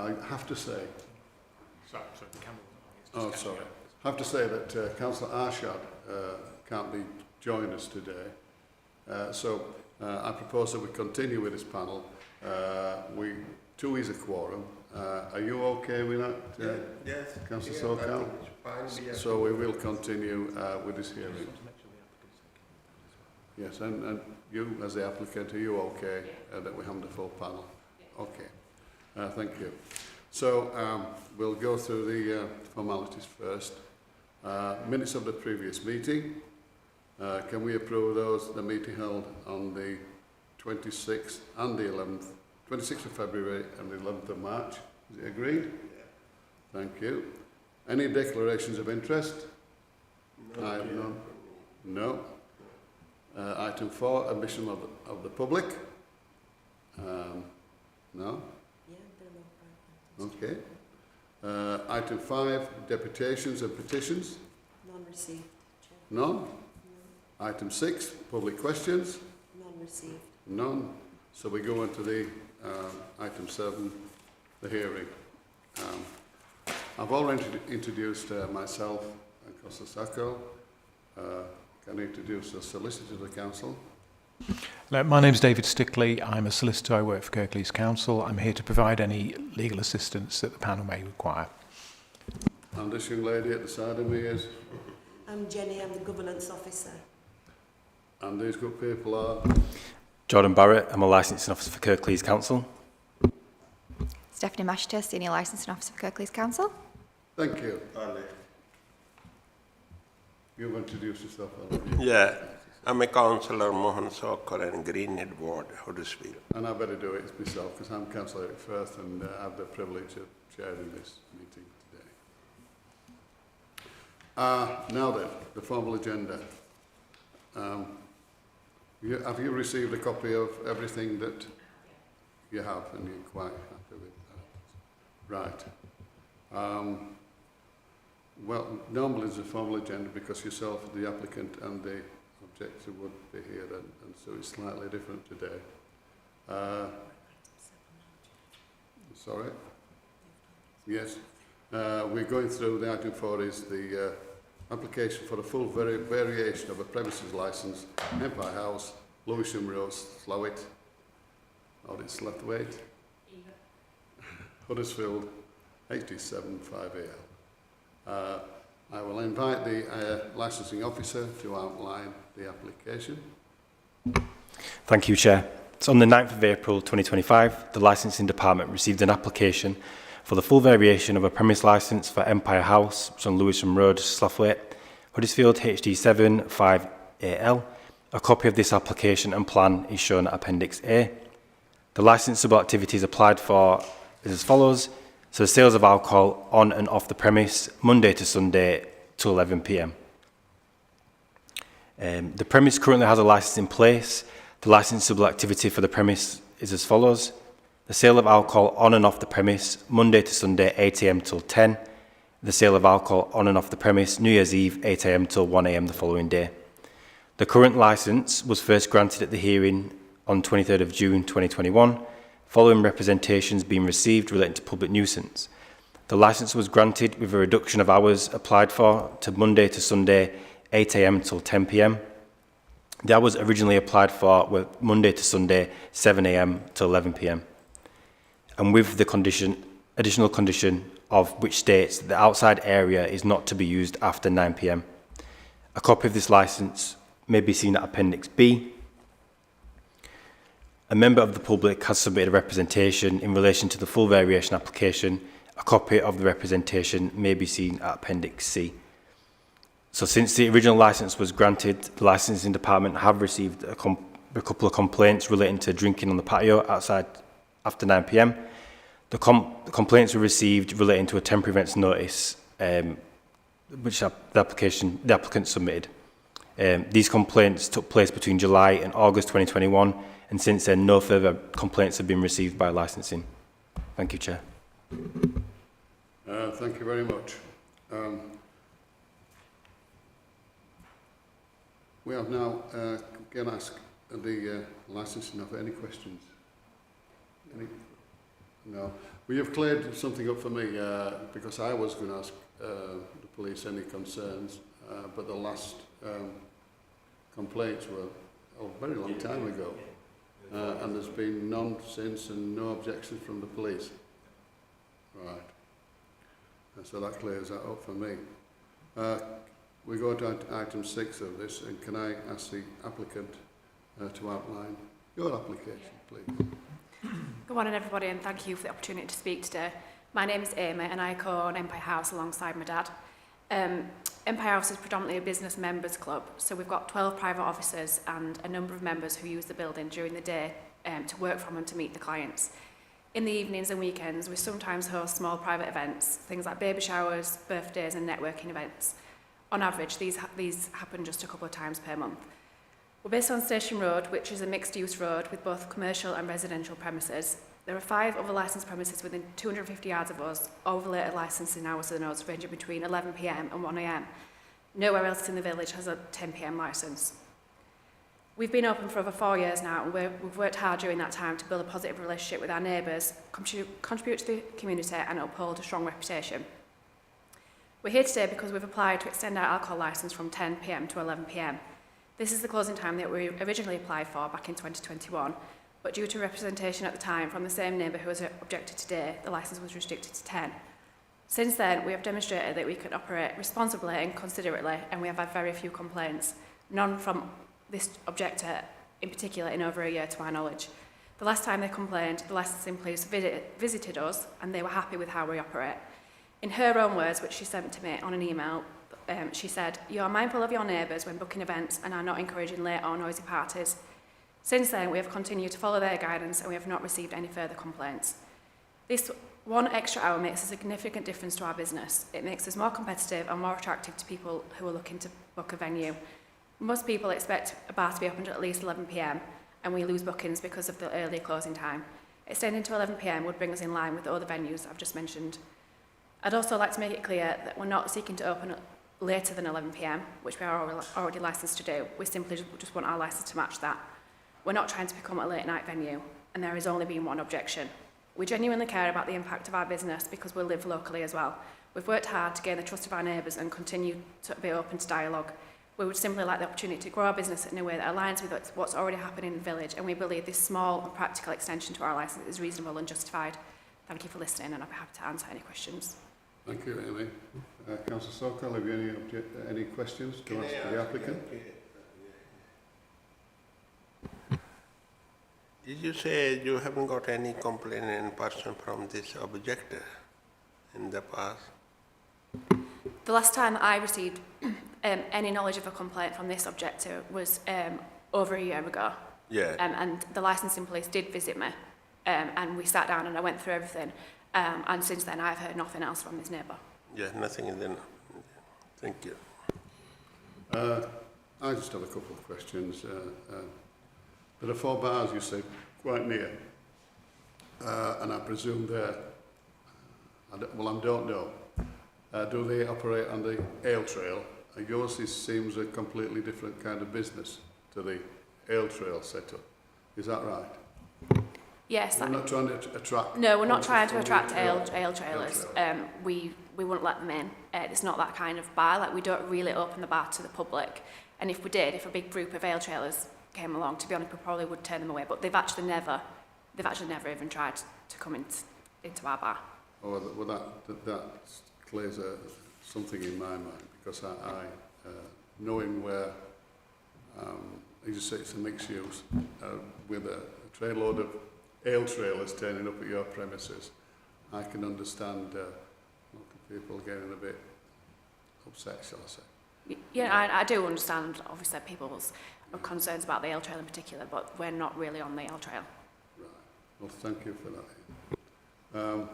I have to say, Sorry, the camera wasn't on. oh sorry, I have to say that Councillor Arshad can't be joining us today. So I propose that we continue with this panel. Two is a quorum. Are you okay with that, yes, Councillor yeah, Sokal? fine. So we will continue with this hearing. Yes, and you as the applicant, are you okay that we have the full panel? Okay, thank you. So we'll go through the formalities first. Minutes of the previous meeting. Can we approve those? The meeting held on the 26th and the 11th, 26th of February and the 11th of March. Is it agreed? Yeah. Thank you. Any declarations of interest? No. I have none. No. Item 4, admission of the public. No? Yeah, okay. Item 5, deputations and petitions. None received. Chair. None? No. Item 6, public questions. None received. None. So we go into the item 7, the hearing. I've already introduced myself and Councillor Sacco. Can I introduce the solicitor of the council? Hello, my name is David Stickley. I'm a solicitor. I work for Kirklees Council. I'm here to provide any legal assistance that the panel may require. And this young lady at the side of me is? I'm Jenny. I'm the governance officer. And these good people are? Jordan Barrett. I'm a licensing officer for Kirklees Council. Stephanie Mashter, Senior Licensing Officer for Kirklees Council. Thank you. You've introduced yourself already. Yeah, I'm a councillor Mohan Sokar in Greenhead Ward, Huddersfield. And I better do it myself because I'm councillor at first and I have the privilege of chairing this meeting today. Now then, the formal agenda. Have you received a copy of everything that you have and you're quite happy with that? Right. Well, normally it's a formal agenda because yourself, the applicant and the objector would be here and so it's slightly different today. Sorry? Yes. We're going through the item 4 is the application for a full variation of a premises licence, Empire House, Lewisham Road, Slowett, or it's Slethwaite, Huddersfield, HD7 5AL. I will invite the licensing officer to outline the application. Thank you, Chair. So on the 9th of April 2025, the Licensing Department received an application for the full variation of a premise licence for Empire House, which is on Lewisham Road, Slethwaite, Huddersfield, HD7 5AL. A copy of this application and plan is shown at Appendix A. The licensable activities applied for is as follows. So sales of alcohol on and off the premise, Monday to Sunday to 11 p.m. The premise currently has a licence in place. The licensable activity for the premise is as follows. The sale of alcohol on and off the premise, Monday to Sunday, 8 a.m. till 10. The sale of alcohol on and off the premise, New Year's Eve, 8 a.m. till 1 a.m. the following day. The current licence was first granted at the hearing on 23rd of June 2021, following representations being received relating to public nuisance. The licence was granted with a reduction of hours applied for to Monday to Sunday, 8 a.m. till 10 p.m. The hours originally applied for were Monday to Sunday, 7 a.m. to 11 p.m. And with the additional condition of which states that the outside area is not to be used after 9 p.m. A copy of this licence may be seen at Appendix B. A member of the public has submitted a representation in relation to the full variation application. A copy of the representation may be seen at Appendix C. So since the original licence was granted, the licensing department have received a couple of complaints relating to drinking on the patio outside after 9 p.m. The complaints were received relating to a temporary events notice, which the applicant submitted. These complaints took place between July and August 2021, and since then no further complaints have been received by licensing. Thank you, Chair. Thank you very much. We have now, can I ask the licensing of any questions? Any? No. Well, you've cleared something up for me because I was going to ask the police any concerns, but the last complaints were a very long time ago, and there's been none since and no objections from the police. Right. And so that clears that up for me. We go to item 6 of this, and can I ask the applicant to outline your application, please? Good morning, everybody, and thank you for the opportunity to speak today. My name is Amy, and I co-own Empire House alongside my dad. Empire House is predominantly a business members club, so we've got 12 private offices and a number of members who use the building during the day to work from and to meet the clients. In the evenings and weekends, we sometimes host small private events, things like baby showers, birthdays and networking events. On average, these happen just a couple of times per month. We're based on Station Road, which is a mixed-use road with both commercial and residential premises. There are 5 other licensed premises within 250 yards of us, all related licensing hours of the nodes ranging between 11 p.m. and 1 a.m. Nowhere else in the village has a 10 p.m. licence. We've been open for over 4 years now, and we've worked hard during that time to build a positive relationship with our neighbours, contribute to the community and uphold a strong reputation. We're here today because we've applied to extend our alcohol licence from 10 p.m. to 11 p.m. This is the closing time that we originally applied for back in 2021, but due to representation at the time from the same neighbour who has objected today, the licence was restricted to 10. Since then, we have demonstrated that we can operate responsibly and considerately, and we have had very few complaints, none from this objector in particular in over a year to our knowledge. The last time they complained, the licensing police visited us and they were happy with how we operate. In her own words, which she sent to me on an email, she said, "You are mindful of your neighbours when booking events and are not encouraging late or noisy parties." Since then, we have continued to follow their guidance and we have not received any further complaints. This 1 extra hour makes a significant difference to our business. It makes us more competitive and more attractive to people who are looking to book a venue. Most people expect a bar to be open at least 11 p.m, and we lose bookings because of the earlier closing time. Extending to 11 p.m. would bring us in line with the other venues I've just mentioned. I'd also like to make it clear that we're not seeking to open later than 11 p.m, which we are already licensed to do. We simply just want our licence to match that. We're not trying to become a late night venue, and there has only been one objection. We genuinely care about the impact of our business because we live locally as well. We've worked hard to gain the trust of our neighbours and continue to be open to dialogue. We would simply like the opportunity to grow our business in a way that aligns with what's already happening in the village, and we believe this small and practical extension to our licence is reasonable and justified. Thank you for listening, and I'll be happy to answer any questions. Thank you, Amy. Councillor Sokol, have you any questions to ask the applicant? Did you say you haven't got any complaint in person from this objector in the past? The last time that I received any knowledge of a complaint from this objector was over a year ago. Yeah. And the licensing police did visit me, and we sat down and I went through everything. And since then, I've heard nothing else from this neighbour. Yeah, nothing in the... Thank you. I just have a couple of questions. There are 4 bars, you say, quite near, and I presume they're... I don't know. Do they operate on the ale trail? Yours seems a completely different kind of business to the ale trail setup. Is that right? Yes. We're not trying to attract... No, we're not trying to attract ale trailers. We wouldn't let them in. It's not that kind of bar. Like, we don't really open the bar to the public. And if we did, if a big group of ale trailers came along, to be honest, we probably would turn them away. But they've actually never even tried to come into our bar. Oh, well, that clears something in my mind, because I knowing where, as you say, it's a mixed use, with a trainload of ale trailers turning up at your premises, I can understand local people getting a bit upset, shall I say. Yeah, I do understand, obviously, people's concerns about the ale trail in particular, but we're not really on the ale trail. Right. Well, thank you for that.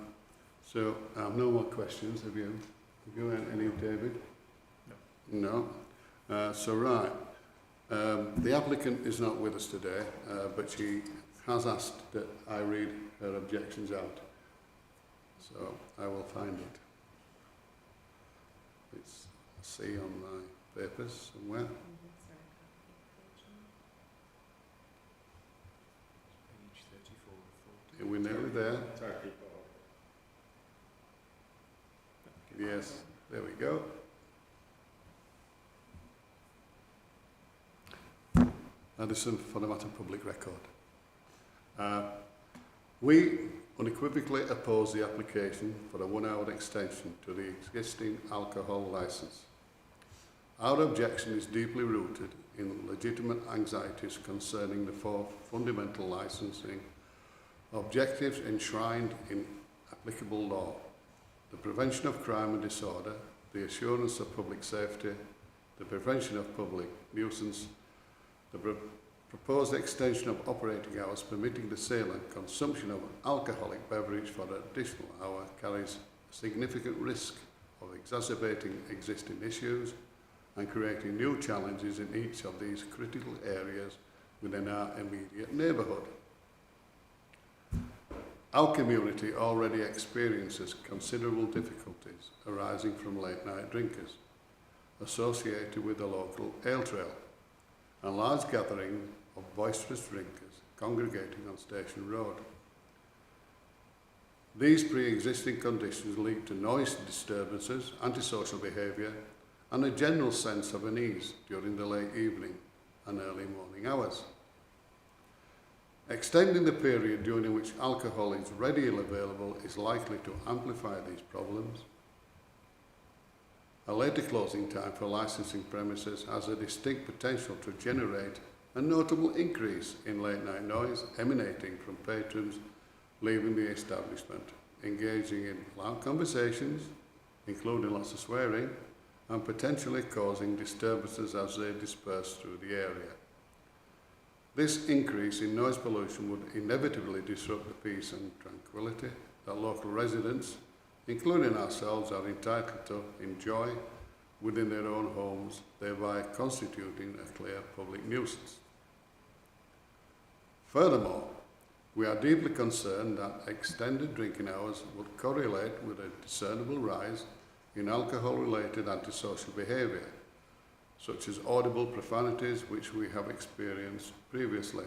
So, no more questions. Have you any, David? No. No? So, right. The applicant is not with us today, but she has asked that I read her objections out. So, I will find it. It's C on my papers somewhere. Are we nearly there? Yes, there we go. Addison for the matter public record. We unequivocally oppose the application for a 1-hour extension to the existing alcohol licence. Our objection is deeply rooted in legitimate anxieties concerning the 4 fundamental licensing objectives enshrined in applicable law: the prevention of crime and disorder, the assurance of public safety, the prevention of public nuisance. The proposed extension of operating hours permitting the sale and consumption of alcoholic beverage for an additional hour carries a significant risk of exacerbating existing issues and creating new challenges in each of these critical areas within our immediate neighbourhood. Our community already experiences considerable difficulties arising from late-night drinkers associated with the local ale trail and large gathering of boisterous drinkers congregating on Station Road. These pre-existing conditions lead to noise disturbances, antisocial behaviour and a general sense of unease during the late evening and early morning hours. Extending the period during which alcohol is readily available is likely to amplify these problems. A later closing time for licensing premises has a distinct potential to generate a notable increase in late-night noise emanating from patrons leaving the establishment, engaging in loud conversations, including lots of swearing, and potentially causing disturbances as they disperse through the area. This increase in noise pollution would inevitably disrupt the peace and tranquility that local residents, including ourselves, are entitled to enjoy within their own homes, thereby constituting a clear public nuisance. Furthermore, we are deeply concerned that extended drinking hours would correlate with a discernible rise in alcohol-related antisocial behaviour, such as audible profanities which we have experienced previously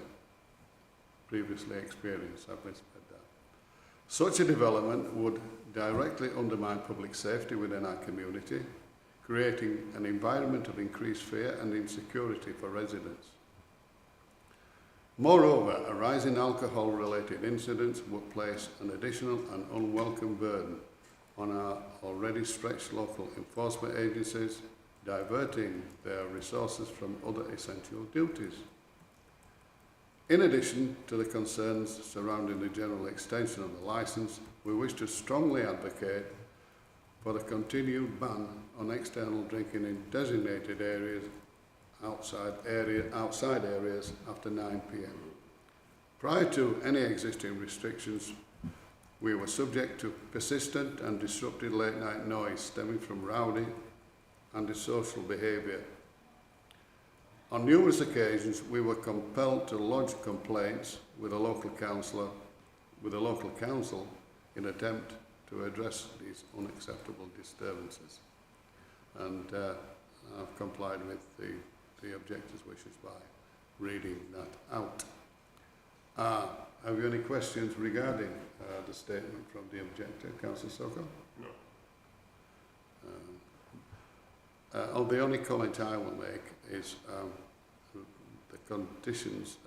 experienced, I've misread that. Such a development would directly undermine public safety within our community, creating an environment of increased fear and insecurity for residents. Moreover, a rise in alcohol-related incidents would place an additional and unwelcome burden on our already stretched local enforcement agencies, diverting their resources from other essential duties. In addition to the concerns surrounding the general extension of the licence, we wish to strongly advocate for the continued ban on external drinking in designated areas outside areas after 9 p.m. Prior to any existing restrictions, we were subject to persistent and disrupted late-night noise stemming from rowdy and antisocial behaviour. On numerous occasions, we were compelled to lodge complaints with a local council in attempt to address these unacceptable disturbances. And I've complied with the objector's wishes by reading that out. Have you any questions regarding the statement from the objector, Councillor Soko? No. The only comment I will make is the conditions.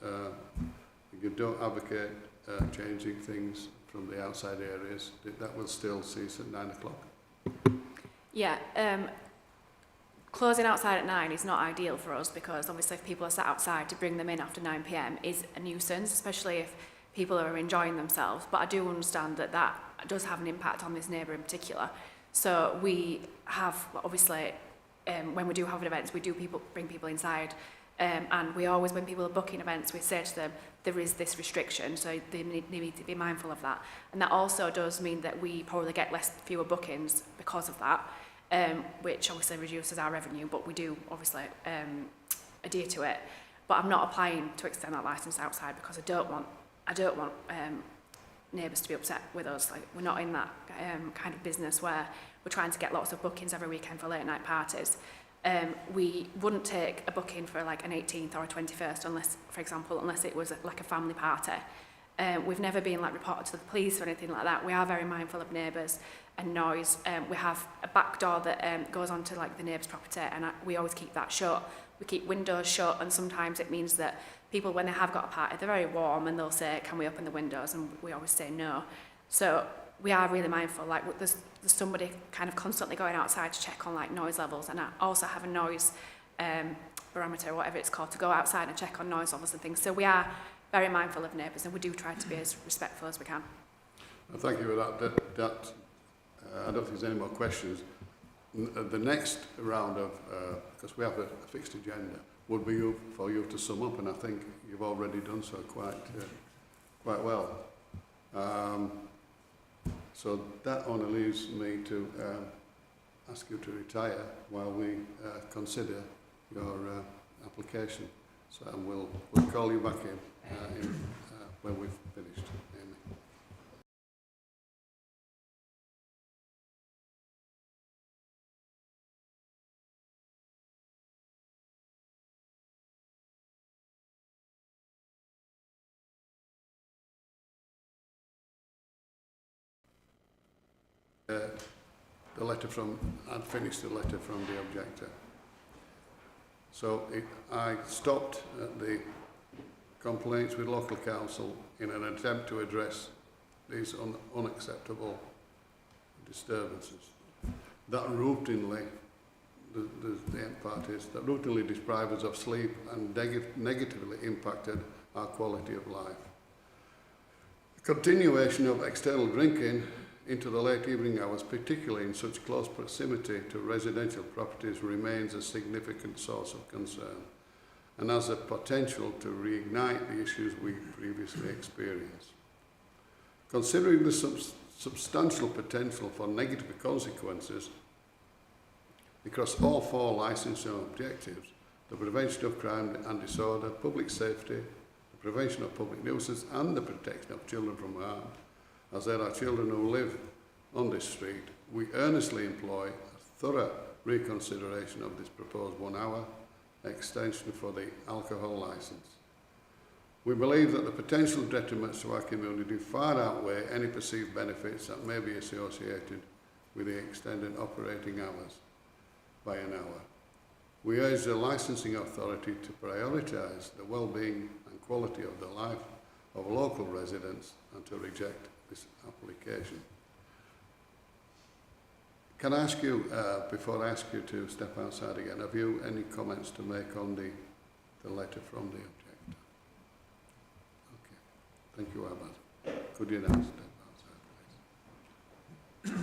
You don't advocate changing things from the outside areas. That will still cease at 9 o'clock? Yeah, closing outside at 9 is not ideal for us because obviously if people are sat outside, to bring them in after 9 p.m. is a nuisance, especially if people are enjoying themselves. But I do understand that that does have an impact on this neighbour in particular. So we have, obviously, when we do have events, we do bring people inside. And we always, when people are booking events, we say to them, there is this restriction, so they need to be mindful of that. And that also does mean that we probably get fewer bookings because of that, which obviously reduces our revenue, but we do obviously adhere to it. But I'm not applying to extend that licence outside because I don't want neighbours to be upset with us. Like, we're not in that kind of business where we're trying to get lots of bookings every weekend for late night parties. We wouldn't take a booking for like an 18th or a 21st unless, for example, unless it was like a family party. We've never been like reported to the police or anything like that. We are very mindful of neighbours and noise. We have a back door that goes onto like the neighbour's property, and we always keep that shut. We keep windows shut, and sometimes it means that people, when they have got a party, they're very warm and they'll say, can we open the windows? And we always say no. So we are really mindful. Like there's somebody kind of constantly going outside to check on like noise levels, and I also have a noise barometer, whatever it's called, to go outside and check on noise levels and things. So we are very mindful of neighbours, and we do try to be as respectful as we can. Well, thank you for that. I don't think there's any more questions. The next round of, because we have a fixed agenda, would be for you to sum up, and I think you've already done so quite well. So that only leaves me to ask you to retire while we consider your application. So we'll call you back in when we've finished. Amy. The letter from, I'd finished the letter from the objector. So I stopped at the complaints with local council in an attempt to address these unacceptable disturbances. That routinely, the end part is, that routinely deprive us of sleep and negatively impacted our quality of life. The continuation of external drinking into the late evening hours, particularly in such close proximity to residential properties, remains a significant source of concern and has a potential to reignite the issues we previously experienced. Considering the substantial potential for negative consequences across all four licensing objectives, the prevention of crime and disorder, public safety, the prevention of public nuisance and the protection of children from harm, as there are children who live on this street, we earnestly employ a thorough reconsideration of this proposed 1 hour extension for the alcohol licence. We believe that the potential detriments to our community far outweigh any perceived benefits that may be associated with the extended operating hours by an hour. We urge the licensing authority to prioritise the well-being and quality of the life of local residents and to reject this application. Can I ask you, before I ask you to step outside again, have you any comments to make on the letter from the objector? Okay. Thank you, Ahmad. Could you now step outside, please?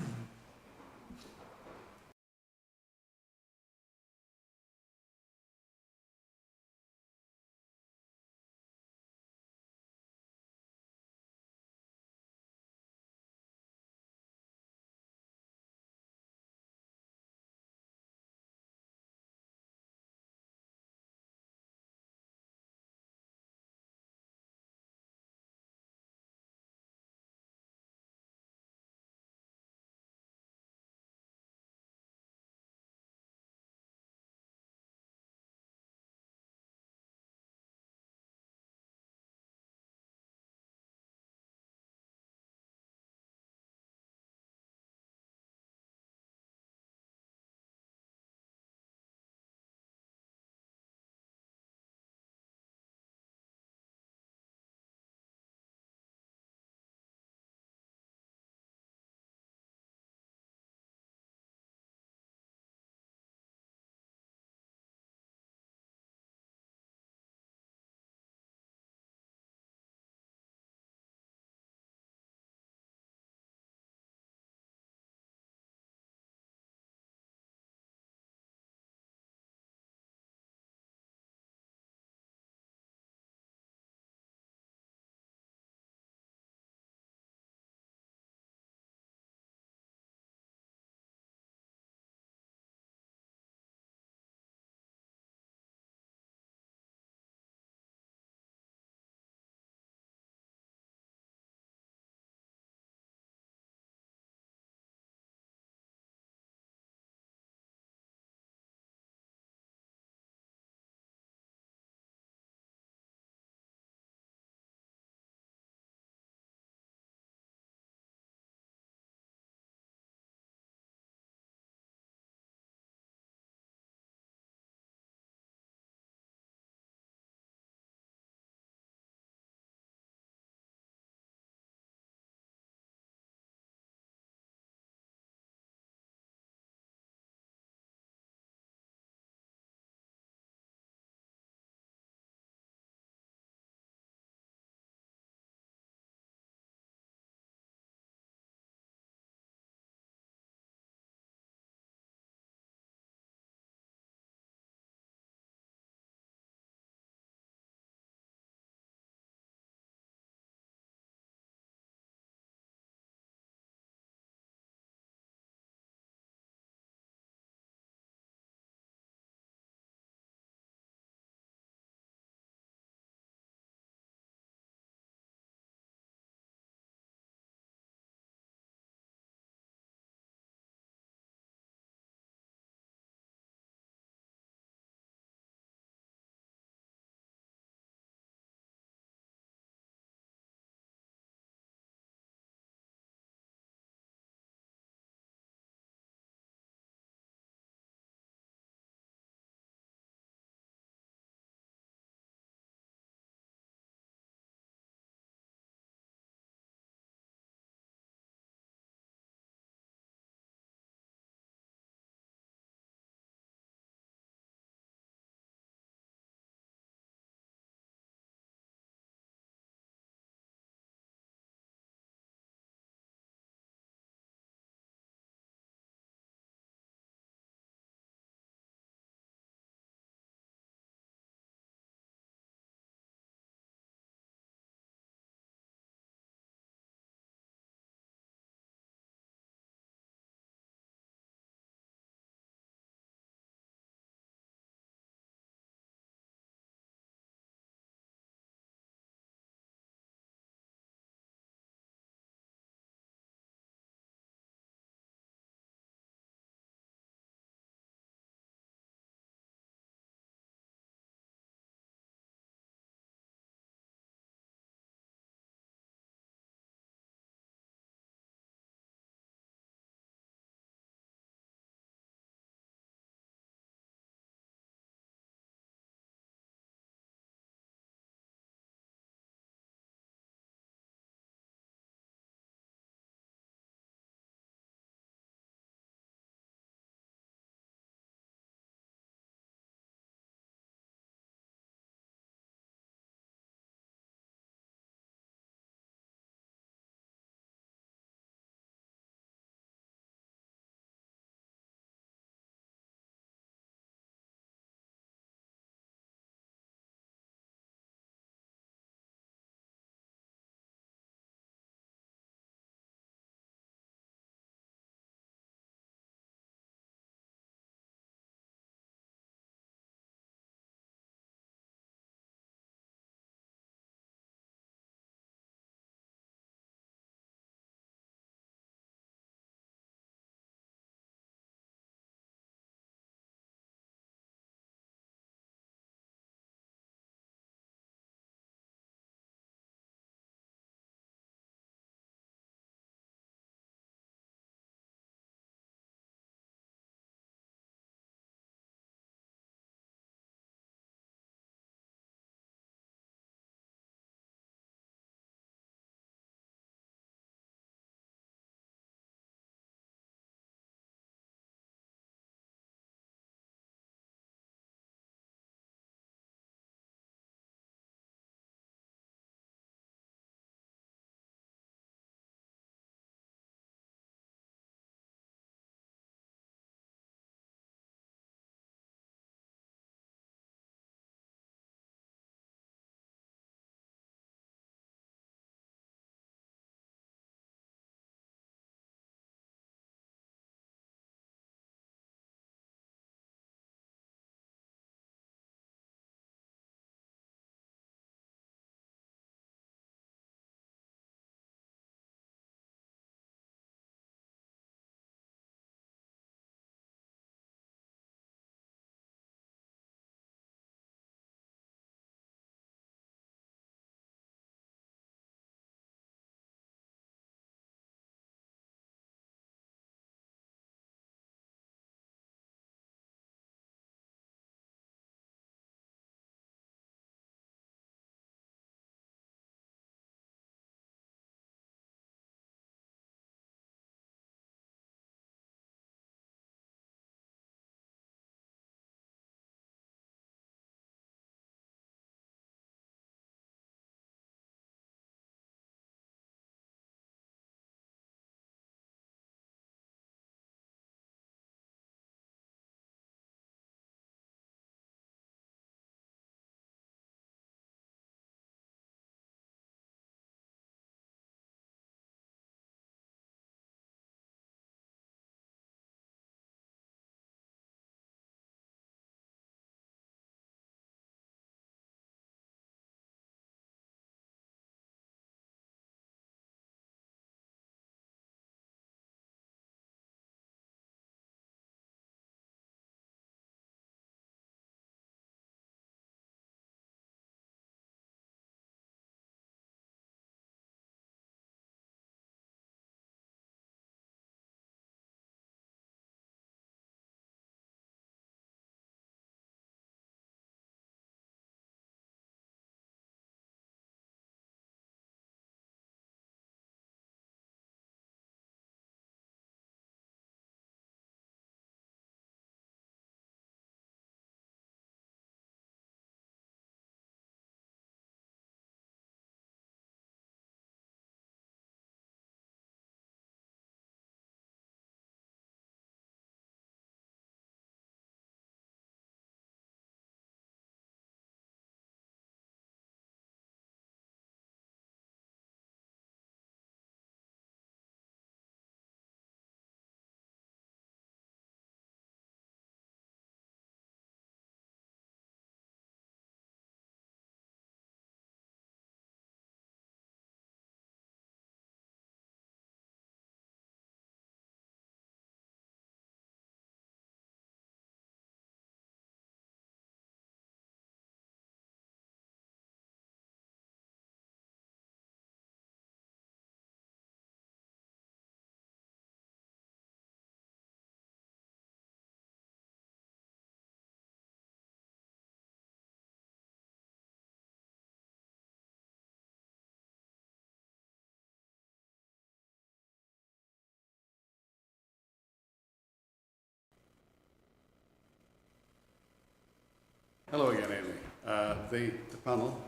Hello again, Amy. The panel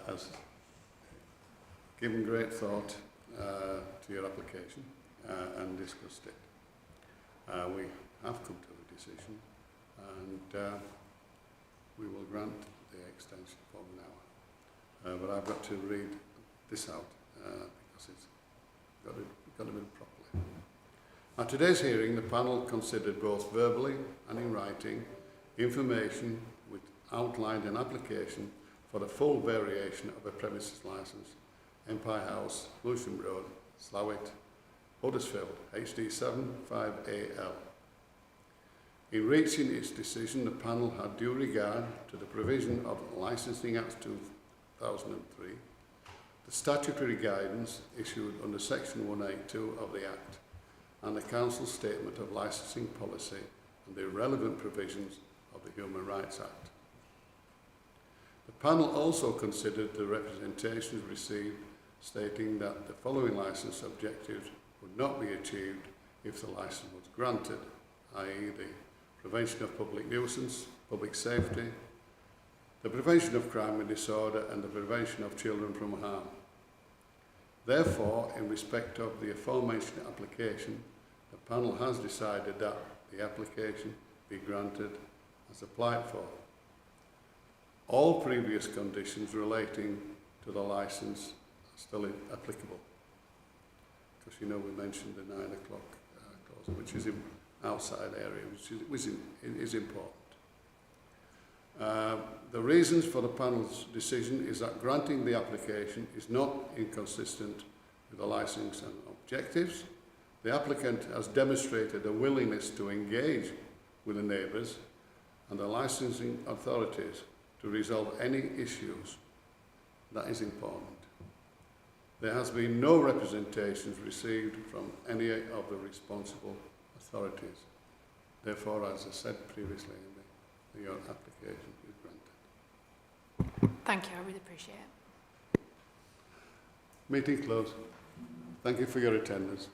has given great thought to your application and discussed it. We have come to a decision and we will grant the extension for now. But I've got to read this out because it's got to be properly. At today's hearing, the panel considered both verbally and in writing information which outlined an application for the full variation of a premises licence, Empire House, Lewisham Road, Slough, Huddersfield, HD7 5AL. In reaching its decision, the panel had due regard to the provision of Licensing Act 2003, the statutory guidance issued under Section 182 of the Act, and the Council's statement of licensing policy and the relevant provisions of the Human Rights Act. The panel also considered the representations received stating that the following licence objectives would not be achieved if the licence was granted, i.e. the prevention of public nuisance, public safety, the prevention of crime and disorder, and the prevention of children from harm. Therefore, in respect of the aforementioned application, the panel has decided that the application be granted as applied for. All previous conditions relating to the licence are still applicable. Because you know we mentioned the 9 o'clock clause, which is in outside area, which is important. The reasons for the panel's decision is that granting the application is not inconsistent with the licence and objectives. The applicant has demonstrated a willingness to engage with the neighbours and the licensing authorities to resolve any issues. That is important. There has been no representations received from any of the responsible authorities. Therefore, as I said previously, your application is granted. Thank you, I really appreciate it. Meeting closed. Thank you for your attendance.